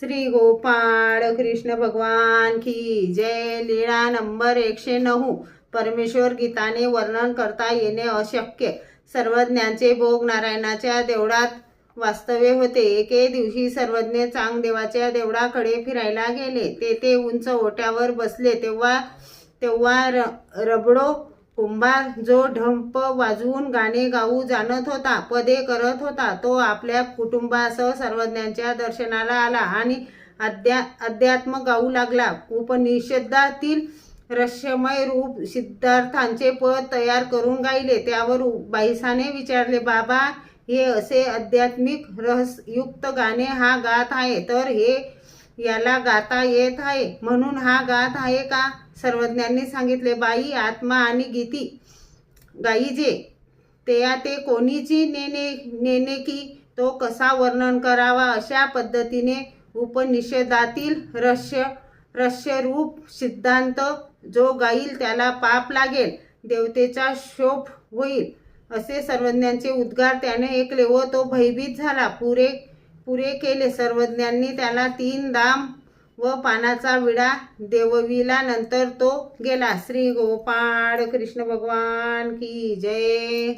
श्री गोपाळ कृष्ण भगवान की जय। लीळा नंबर 109। परमेश्वर गीताने वर्णन करता येणे अशक्य। सर्वज्ञांचे भोग नारायणाच्या देवळात वास्तव्य होते। एके दिवशी सर्वज्ञ चांगदेवाच्या देवळाकडे फिरायला गेले। तेथे उंच ओट्यावर बसले तेव्हा रबडो कुंभार, जो ढंप वाजवून गाणे गाऊ जाणत होता, पदे करत होता, तो आपल्या कुटुंबासह सर्वज्ञांच्या दर्शनाला आला आणि अध्यात्म गाऊ लागला। उपनिषदातील रहस्यमय रूप सिद्धार्थांचे पद तयार करून गायले। त्यावर बाईसाने विचारले, बाबा, हे असे आध्यात्मिक रहस्ययुक्त गाणे हा गात आहे, तर हे याला गाता येत आहे म्हणून हा गात आहे का? सर्वज्ञांनी सांगितले, बाई, आत्मा आणि गीती गाईजे ते कोणीची नेने की तो कसा वर्णन करावा? अशा पद्धतीने उपनिषदातील रहस्यरूप सिद्धांत जो गाईल त्याला पाप लागेल, देवतेचा शोभ होईल, असे सर्वज्ञांचे उद्गार त्याने ऐकले व तो भयभीत झाला। पुरे केले। सर्वज्ञांनी त्याला 3 दाम व पानाचा विडा देवविला। नंतर तो गेला। श्री गोपाळ कृष्ण भगवान की जय।